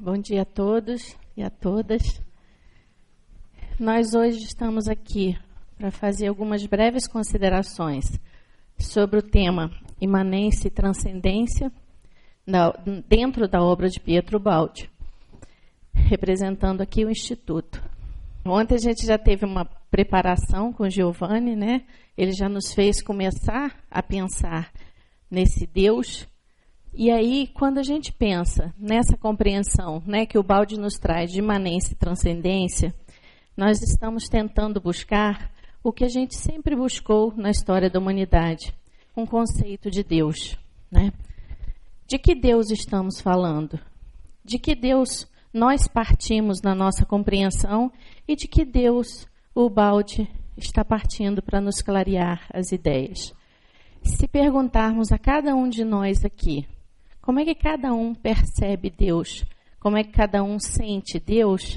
Bom dia a todos e a todas. Nós hoje estamos aqui para fazer algumas breves considerações sobre o tema imanência e transcendência dentro da obra de Pietro Baldi, representando aqui o Instituto. Ontem a gente já teve uma preparação com o Giovanni, né? Ele já nos fez começar a pensar nesse Deus. E aí, quando a gente pensa nessa compreensão, né, que o Baldi nos traz de imanência e transcendência, nós estamos tentando buscar o que a gente sempre buscou na história da humanidade, um conceito de Deus, né? De que Deus estamos falando? De que Deus nós partimos na nossa compreensão e de que Deus o Baldi está partindo para nos clarear as ideias? Se perguntarmos a cada um de nós aqui, como é que cada um percebe Deus? Como é que cada um sente Deus?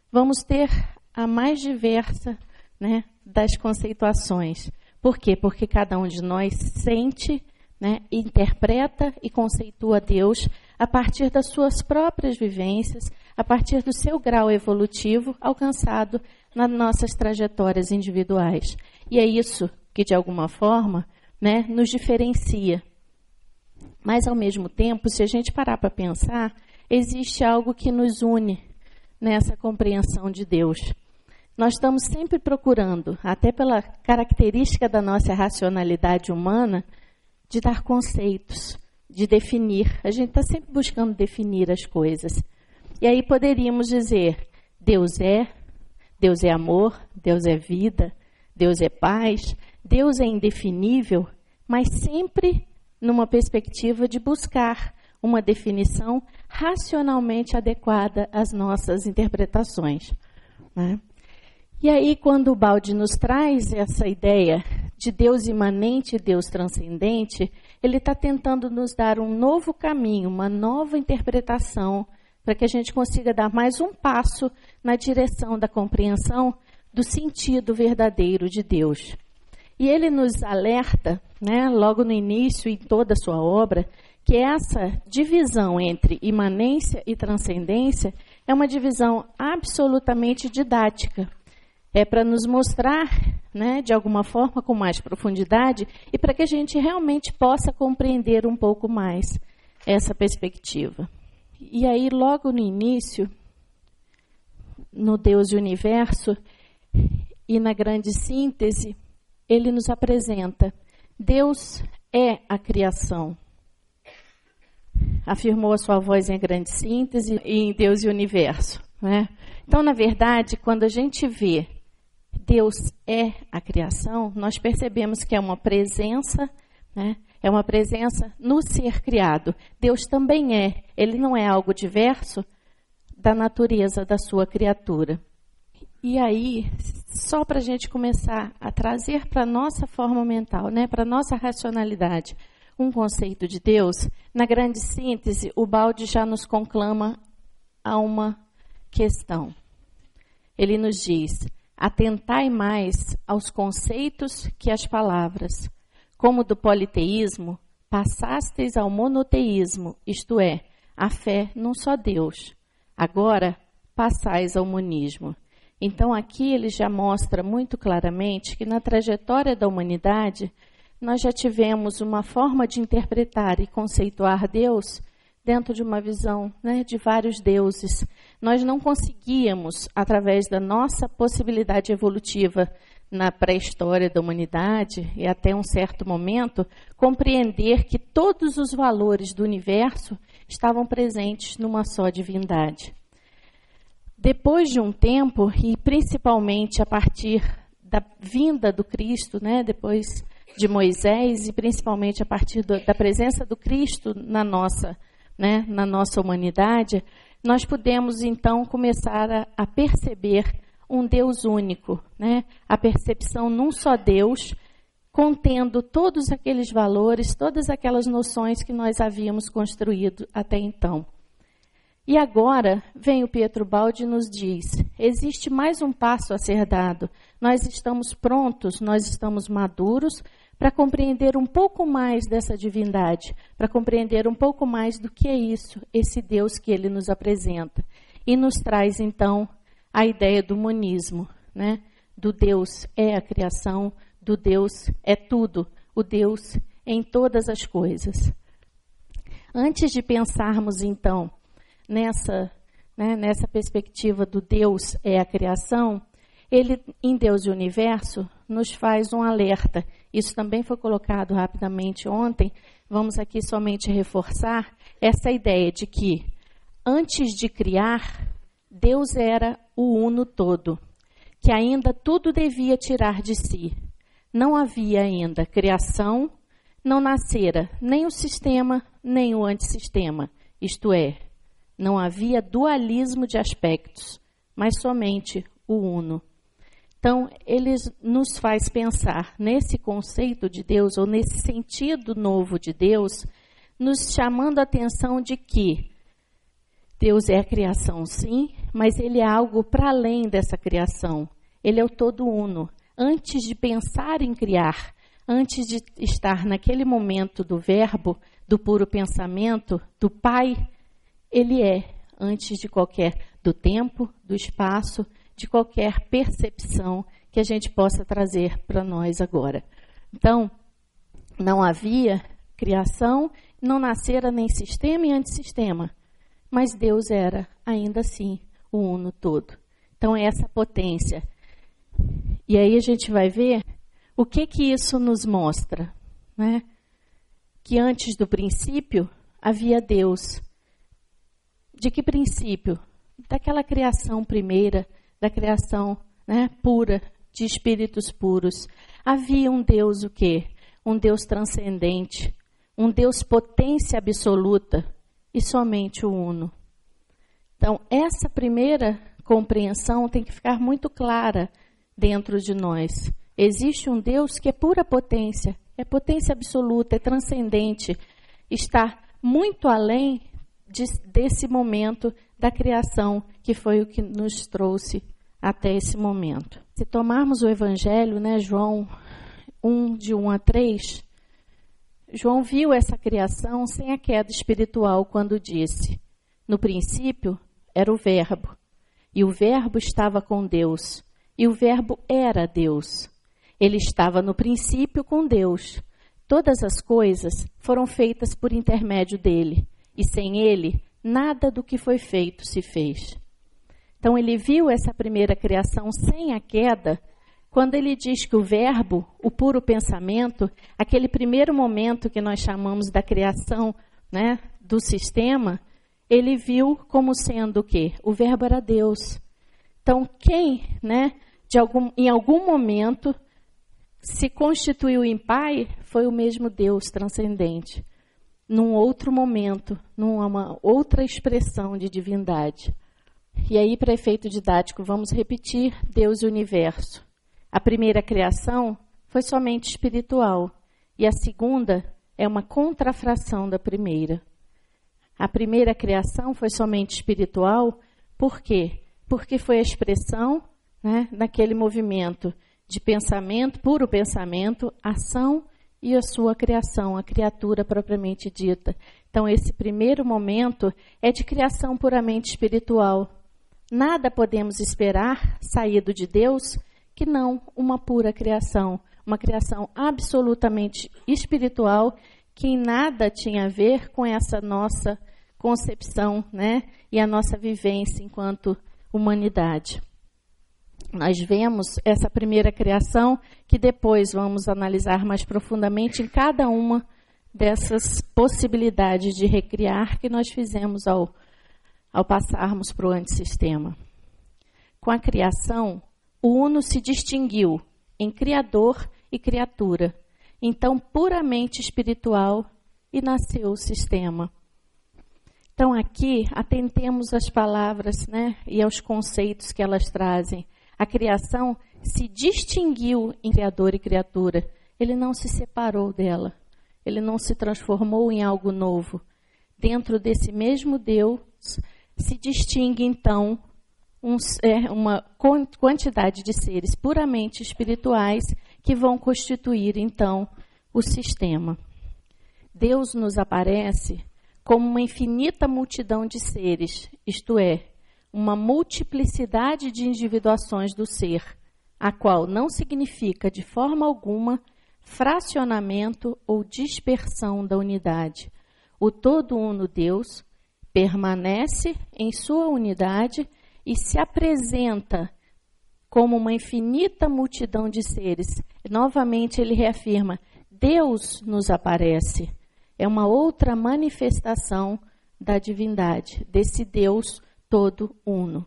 Vamos ter a mais diversa, né, das conceituações. Por quê? Porque cada um de nós sente, né, interpreta e conceitua Deus a partir das suas próprias vivências, a partir do seu grau evolutivo alcançado nas nossas trajetórias individuais. E é isso que, de alguma forma, né, nos diferencia. Mas, ao mesmo tempo, se a gente parar para pensar, existe algo que nos une nessa compreensão de Deus. Nós estamos sempre procurando, até pela característica da nossa racionalidade humana, de dar conceitos, de definir. A gente está sempre buscando definir as coisas. E aí poderíamos dizer, Deus é amor, Deus é vida, Deus é paz, Deus é indefinível, mas sempre numa perspectiva de buscar uma definição racionalmente adequada às nossas interpretações, né? E aí, quando o Baldi nos traz essa ideia de Deus imanente e Deus transcendente, ele está tentando nos dar um novo caminho, uma nova interpretação, para que a gente consiga dar mais um passo na direção da compreensão do sentido verdadeiro de Deus. E ele nos alerta, né, logo no início e em toda a sua obra, que essa divisão entre imanência e transcendência é uma divisão absolutamente didática. É para nos mostrar, né, de alguma forma, com mais profundidade, e para que a gente realmente possa compreender um pouco mais essa perspectiva. E aí, logo no início, no Deus e Universo, e na grande síntese, ele nos apresenta, Deus é a criação. Afirmou a sua voz em grande síntese e em Deus e Universo, né? Então, na verdade, quando a gente vê Deus é a criação, nós percebemos que é uma presença, né? É uma presença no ser criado. Deus também é, ele não é algo diverso da natureza da sua criatura. E aí, só para a gente começar a trazer para a nossa forma mental, né, para a nossa racionalidade, um conceito de Deus, na grande síntese, o Baldi já nos conclama a uma questão. Ele nos diz, atentai mais aos conceitos que às palavras. Como do politeísmo, passasteis ao monoteísmo, isto é, a fé num só Deus. Agora, passais ao monismo. Então, aqui ele já mostra muito claramente que na trajetória da humanidade, nós já tivemos uma forma de interpretar e conceituar Deus dentro de uma visão, né, de vários deuses. Nós não conseguíamos, através da nossa possibilidade evolutiva na pré-história da humanidade e até um certo momento, compreender que todos os valores do universo estavam presentes numa só divindade. Depois de um tempo, e principalmente a partir da vinda do Cristo, né, depois de Moisés, e principalmente a partir da presença do Cristo na nossa humanidade, nós pudemos então começar a perceber um Deus único, né? A percepção num só Deus, contendo todos aqueles valores, todas aquelas noções que nós havíamos construído até então. E agora vem o Pietro Baldi e nos diz, existe mais um passo a ser dado. Nós estamos prontos, nós estamos maduros para compreender um pouco mais dessa divindade, para compreender um pouco mais do que é isso, esse Deus que ele nos apresenta. E nos traz, então, a ideia do monismo, né? Do Deus é a criação, do Deus é tudo, o Deus em todas as coisas. Antes de pensarmos, então, nessa perspectiva do Deus é a criação, ele, em Deus e o Universo, nos faz um alerta. Isso também foi colocado rapidamente ontem. Vamos aqui somente reforçar essa ideia de que, antes de criar, Deus era o uno todo, que ainda tudo devia tirar de si. Não havia ainda criação, não nascera nem o sistema, nem o antissistema. Isto é, não havia dualismo de aspectos, mas somente o uno. Então, ele nos faz pensar nesse conceito de Deus, ou nesse sentido novo de Deus, nos chamando a atenção de que Deus é a criação, sim, mas ele é algo para além dessa criação. Ele é o todo uno. Antes de pensar em criar, antes de estar naquele momento do verbo, do puro pensamento, do Pai, ele é, antes de do tempo, do espaço, de qualquer percepção que a gente possa trazer para nós agora. Então, não havia criação, não nascera nem sistema e antissistema, mas Deus era, ainda assim, o uno todo. Então, é essa potência. E aí a gente vai ver o que isso nos mostra, né? Que antes do princípio havia Deus. De que princípio? Daquela criação primeira, da criação, né, pura, de espíritos puros. Havia um Deus o quê? Um Deus transcendente, um Deus potência absoluta e somente o uno. Então, essa primeira compreensão tem que ficar muito clara dentro de nós. Existe um Deus que é pura potência, é potência absoluta, é transcendente, está muito além desse momento da criação, que foi o que nos trouxe até esse momento. Se tomarmos o Evangelho, né, João 1, de 1 a 3, João viu essa criação sem a queda espiritual quando disse: no princípio era o Verbo, e o Verbo estava com Deus, e o Verbo era Deus. Ele estava no princípio com Deus. Todas as coisas foram feitas por intermédio dele, e sem ele, nada do que foi feito se fez. Então, ele viu essa primeira criação sem a queda, quando ele diz que o verbo, o puro pensamento, aquele primeiro momento que nós chamamos da criação, né, do sistema, ele viu como sendo o quê? O verbo era Deus. Então, quem, né, em algum momento, se constituiu em Pai, foi o mesmo Deus transcendente. Num outro momento, numa outra expressão de divindade. E aí, para efeito didático, vamos repetir Deus e o universo. A primeira criação foi somente espiritual, e a segunda é uma contrafração da primeira. A primeira criação foi somente espiritual, por quê? Porque foi a expressão, né, daquele movimento de pensamento, puro pensamento, ação e a sua criação, a criatura propriamente dita. Então, esse primeiro momento é de criação puramente espiritual. Nada podemos esperar saído de Deus que não uma pura criação, uma criação absolutamente espiritual que em nada tinha a ver com essa nossa concepção, né, e a nossa vivência enquanto humanidade. Nós vemos essa primeira criação que depois vamos analisar mais profundamente em cada uma dessas possibilidades de recriar que nós fizemos ao passarmos para o antissistema. Com a criação, o Uno se distinguiu em Criador e criatura, então puramente espiritual, e nasceu o sistema. Então aqui, atentemos às palavras, né, e aos conceitos que elas trazem. A criação se distinguiu em Criador e criatura. Ele não se separou dela. Ele não se transformou em algo novo. Dentro desse mesmo Deus, se distingue, então, uma quantidade de seres puramente espirituais que vão constituir, então, o sistema. Deus nos aparece como uma infinita multidão de seres, isto é, uma multiplicidade de individuações do ser, a qual não significa de forma alguma fracionamento ou dispersão da unidade. O todo uno Deus permanece em sua unidade e se apresenta como uma infinita multidão de seres. Novamente ele reafirma, Deus nos aparece. É uma outra manifestação da divindade, desse Deus todo uno.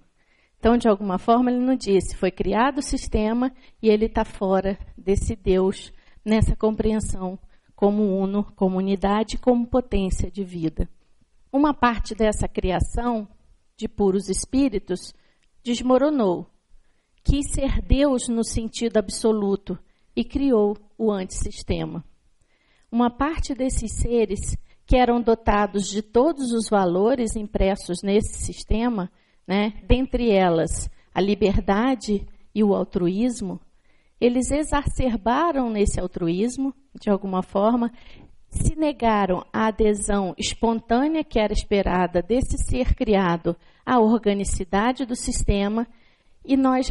Então, de alguma forma, ele não disse, foi criado o sistema e ele está fora desse Deus, nessa compreensão como uno, como unidade, como potência de vida. Uma parte dessa criação de puros espíritos desmoronou, quis ser Deus no sentido absoluto e criou o antissistema. Uma parte desses seres que eram dotados de todos os valores impressos nesse sistema, dentre elas a liberdade e o altruísmo, eles exacerbaram nesse altruísmo, de alguma forma, se negaram à adesão espontânea que era esperada desse ser criado à organicidade do sistema. E nós,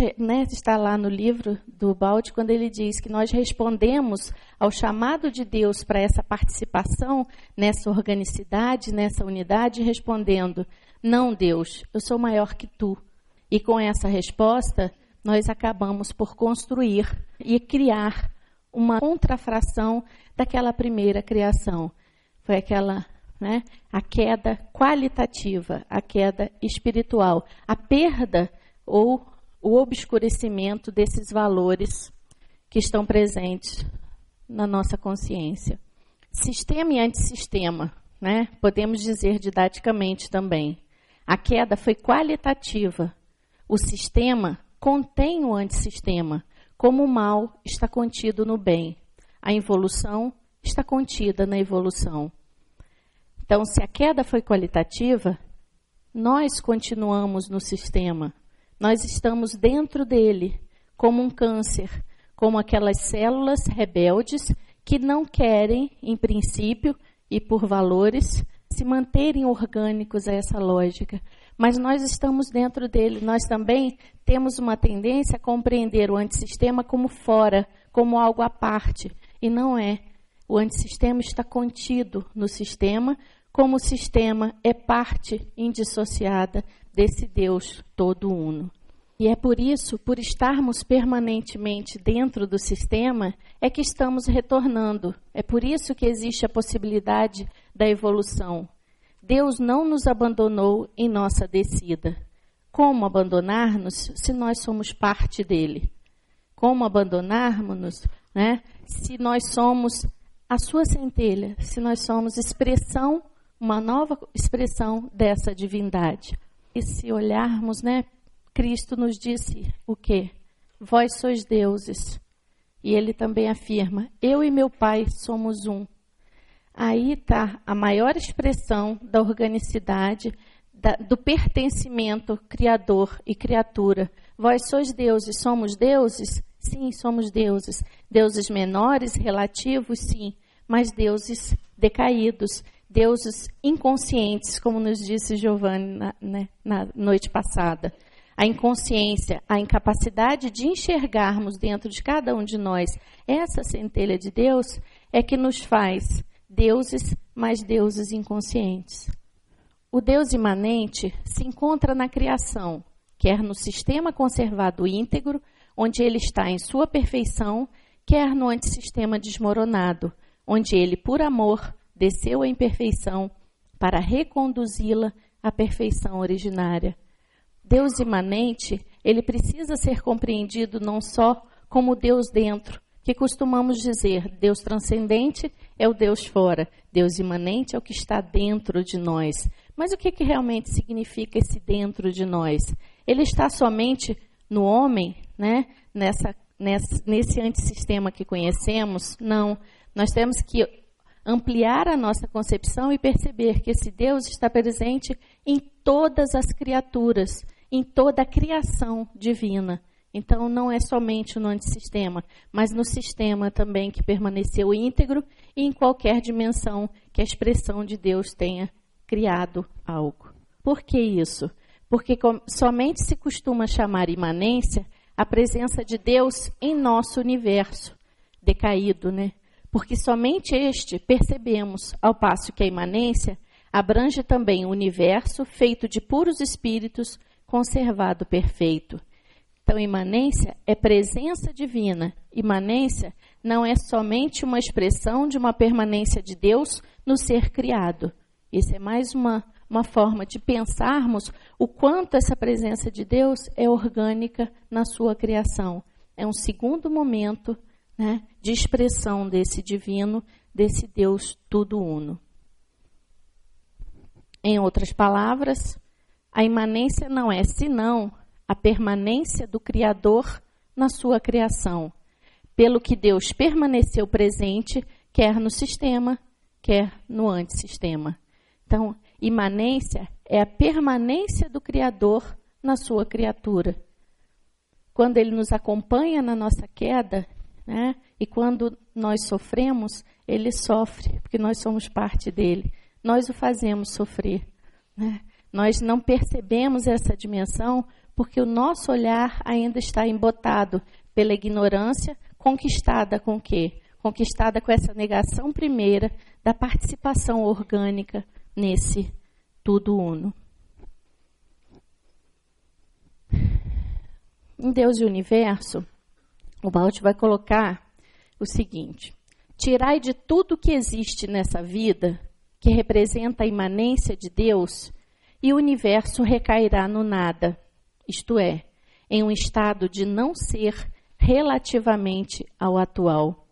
está lá no livro do Baldi, quando ele diz que nós respondemos ao chamado de Deus para essa participação nessa organicidade, nessa unidade, respondendo, não, Deus, eu sou maior que tu. E com essa resposta, nós acabamos por construir e criar uma contrafração daquela primeira criação. Foi aquela, a queda qualitativa, a queda espiritual, a perda ou o obscurecimento desses valores que estão presentes na nossa consciência. Sistema e antissistema, podemos dizer didaticamente também. A queda foi qualitativa. O sistema contém o antissistema, como o mal está contido no bem. A involução está contida na evolução. Então, se a queda foi qualitativa, nós continuamos no sistema. Nós estamos dentro dele, como um câncer, como aquelas células rebeldes que não querem, em princípio e por valores, se manterem orgânicos a essa lógica. Mas nós estamos dentro dele. Nós também temos uma tendência a compreender o antissistema como fora, como algo à parte. E não é. O antissistema está contido no sistema, como o sistema é parte indissociada desse Deus todo uno. E é por isso, por estarmos permanentemente dentro do sistema, é que estamos retornando. É por isso que existe a possibilidade da evolução. Deus não nos abandonou em nossa descida. Como abandonar-nos se nós somos parte dele? Como abandonarmos-nos, se nós somos a sua centelha, se nós somos expressão, uma nova expressão dessa divindade? E se olharmos, Cristo nos disse o quê? Vós sois deuses. E ele também afirma, eu e meu Pai somos um. Aí está a maior expressão da organicidade, do pertencimento criador e criatura. Vós sois deuses, somos deuses? Sim, somos deuses. Deuses menores, relativos, sim, mas deuses decaídos, deuses inconscientes, como nos disse Giovanni na noite passada. A inconsciência, a incapacidade de enxergarmos dentro de cada um de nós essa centelha de Deus é que nos faz deuses, mas deuses inconscientes. O Deus imanente se encontra na criação, quer no sistema conservado íntegro, onde ele está em sua perfeição, quer no antissistema desmoronado, onde ele, por amor, desceu à imperfeição para reconduzi-la à perfeição originária. Deus imanente, ele precisa ser compreendido não só como Deus dentro, que costumamos dizer, Deus transcendente é o Deus fora, Deus imanente é o que está dentro de nós. Mas o que realmente significa esse dentro de nós? Ele está somente no homem, nesse antissistema que conhecemos? Não, nós temos que ampliar a nossa concepção e perceber que esse Deus está presente em todas as criaturas, em toda a criação divina. Então, não é somente no antissistema, mas no sistema também que permaneceu íntegro e em qualquer dimensão que a expressão de Deus tenha criado algo. Por que isso? Porque somente se costuma chamar imanência a presença de Deus em nosso universo decaído, né? Porque somente este percebemos, ao passo que a imanência abrange também o universo feito de puros espíritos, conservado perfeito. Então, imanência é presença divina. Imanência não é somente uma expressão de uma permanência de Deus no ser criado. Isso é mais uma forma de pensarmos o quanto essa presença de Deus é orgânica na sua criação. É um segundo momento, né, de expressão desse divino, desse Deus tudo uno. Em outras palavras, a imanência não é senão a permanência do Criador na sua criação, pelo que Deus permaneceu presente, quer no sistema, quer no antissistema. Então, imanência é a permanência do Criador na sua criatura. Quando Ele nos acompanha na nossa queda, né, e quando nós sofremos, Ele sofre, porque nós somos parte dele. Nós o fazemos sofrer, né? Nós não percebemos essa dimensão porque o nosso olhar ainda está embotado pela ignorância, conquistada com o quê? Conquistada com essa negação primeira da participação orgânica nesse tudo uno. Em Deus e o Universo, o Balde vai colocar o seguinte: tirai de tudo que existe nessa vida, que representa a imanência de Deus, e o universo recairá no nada, isto é, em um estado de não ser relativamente ao atual.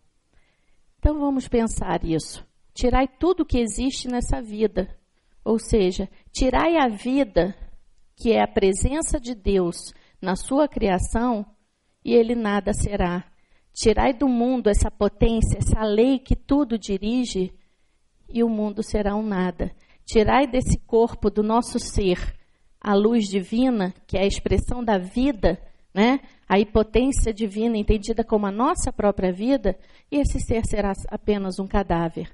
Então vamos pensar isso. Tirai tudo que existe nessa vida, ou seja, tirai a vida, que é a presença de Deus na sua criação, e ele nada será. Tirai do mundo essa potência, essa lei que tudo dirige, e o mundo será um nada. Tirai desse corpo, do nosso ser, a luz divina, que é a expressão da vida, né? A hipotência divina entendida como a nossa própria vida, e esse ser será apenas um cadáver.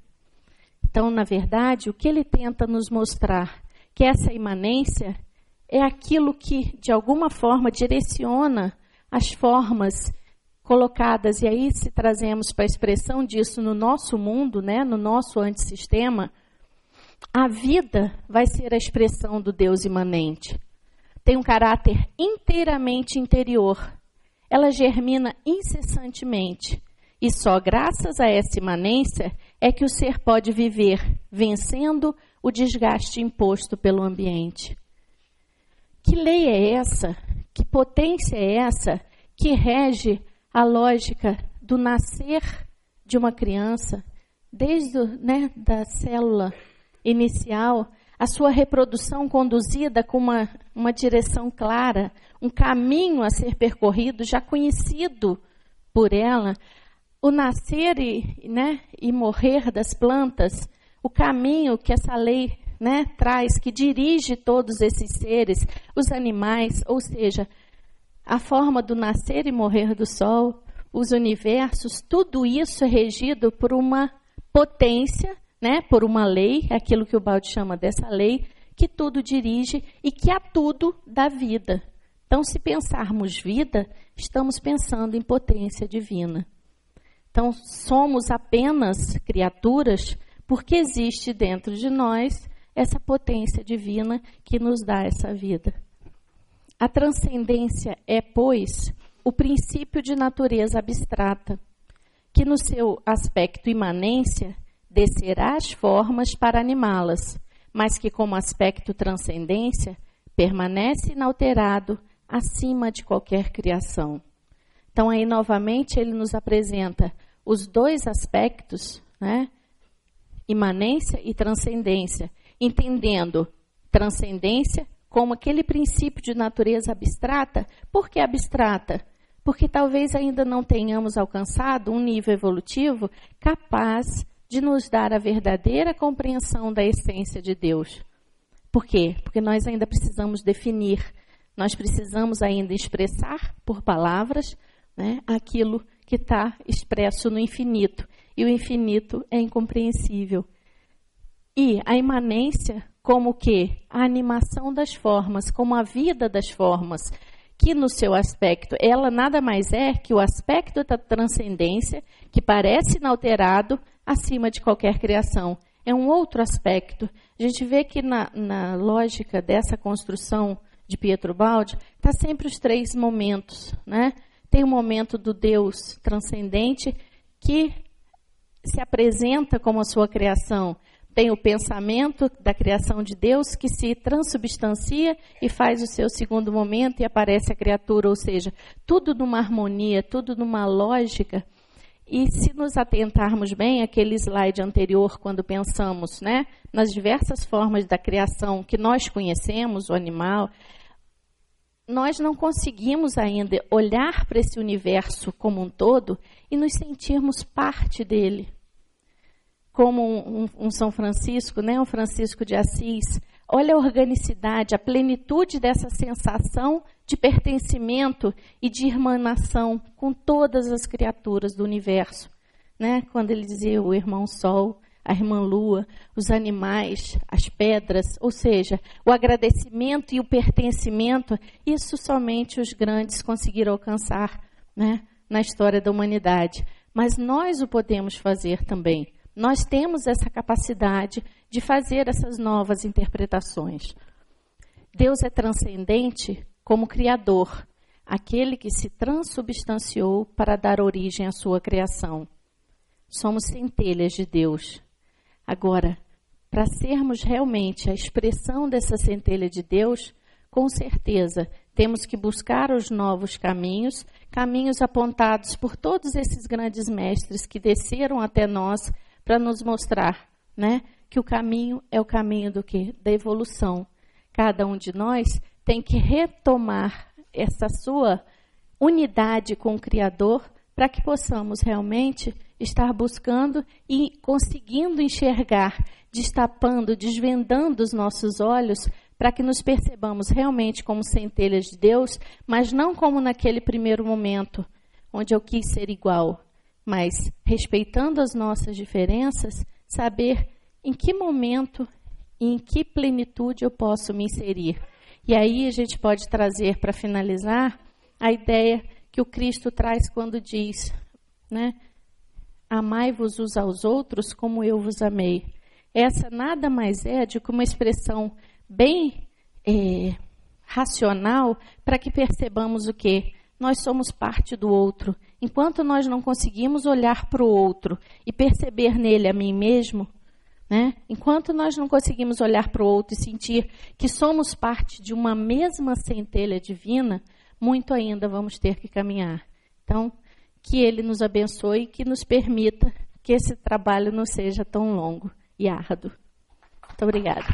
Então, na verdade, o que ele tenta nos mostrar, que essa imanência é aquilo que, de alguma forma, direciona as formas colocadas, e aí se trazemos para a expressão disso no nosso mundo, né, no nosso antissistema, a vida vai ser a expressão do Deus imanente. Tem um caráter inteiramente interior. Ela germina incessantemente. E só graças a essa imanência é que o ser pode viver, vencendo o desgaste imposto pelo ambiente. Que lei é essa? Que potência é essa que rege a lógica do nascer de uma criança, desde da célula inicial, a sua reprodução conduzida com uma direção clara, um caminho a ser percorrido, já conhecido por ela, o nascer e morrer das plantas, o caminho que essa lei traz, que dirige todos esses seres, os animais, ou seja, a forma do nascer e morrer do sol, os universos, tudo isso é regido por uma potência, por uma lei, aquilo que o Balde chama dessa lei, que tudo dirige e que a tudo dá vida. Então, se pensarmos vida, estamos pensando em potência divina. Então, somos apenas criaturas porque existe dentro de nós essa potência divina que nos dá essa vida. A transcendência é, pois, o princípio de natureza abstrata, que no seu aspecto imanência descerá as formas para animá-las, mas que como aspecto transcendência permanece inalterado acima de qualquer criação. Então aí novamente ele nos apresenta os dois aspectos, imanência e transcendência, entendendo transcendência como aquele princípio de natureza abstrata. Por que abstrata? Porque talvez ainda não tenhamos alcançado um nível evolutivo capaz de nos dar a verdadeira compreensão da essência de Deus. Por quê? Porque nós ainda precisamos definir Nós precisamos ainda expressar por palavras, né, aquilo que está expresso no infinito. E o infinito é incompreensível. E a imanência, como que a animação das formas, como a vida das formas, que no seu aspecto, ela nada mais é que o aspecto da transcendência, que parece inalterado acima de qualquer criação. É um outro aspecto. A gente vê que na lógica dessa construção de Pietro Baldi, está sempre os três momentos, né? Tem o momento do Deus transcendente, que se apresenta como a sua criação. Tem o pensamento da criação de Deus, que se transubstancia e faz o seu segundo momento e aparece a criatura, ou seja, tudo numa harmonia, tudo numa lógica. E se nos atentarmos bem àquele slide anterior, quando pensamos, né, nas diversas formas da criação que nós conhecemos, o animal, nós não conseguimos ainda olhar para esse universo como um todo e nos sentirmos parte dele. Como um São Francisco, né, um Francisco de Assis, olha a organicidade, a plenitude dessa sensação de pertencimento e de irmanação com todas as criaturas do universo. Né? Quando ele dizia o irmão Sol, a irmã Lua, os animais, as pedras, ou seja, o agradecimento e o pertencimento, isso somente os grandes conseguiram alcançar, né, na história da humanidade. Mas nós o podemos fazer também. Nós temos essa capacidade de fazer essas novas interpretações. Deus é transcendente como Criador, aquele que se transubstanciou para dar origem à sua criação. Somos centelhas de Deus. Agora, para sermos realmente a expressão dessa centelha de Deus, com certeza temos que buscar os novos caminhos, caminhos apontados por todos esses grandes mestres que desceram até nós para nos mostrar, né, que o caminho é o caminho do quê? Da evolução. Cada um de nós tem que retomar essa sua unidade com o Criador para que possamos realmente estar buscando e conseguindo enxergar, destapando, desvendando os nossos olhos para que nos percebamos realmente como centelhas de Deus, mas não como naquele primeiro momento, onde eu quis ser igual, mas respeitando as nossas diferenças, saber em que momento e em que plenitude eu posso me inserir. E aí a gente pode trazer, para finalizar, a ideia que o Cristo traz quando diz, né, amai-vos uns aos outros como eu vos amei. Essa nada mais é do que uma expressão bem racional para que percebamos o quê? Nós somos parte do outro. Enquanto nós não conseguimos olhar para o outro e perceber nele a mim mesmo, né? Enquanto nós não conseguimos olhar para o outro e sentir que somos parte de uma mesma centelha divina, muito ainda vamos ter que caminhar. Então, que Ele nos abençoe e que nos permita que esse trabalho não seja tão longo e árduo. Muito obrigada.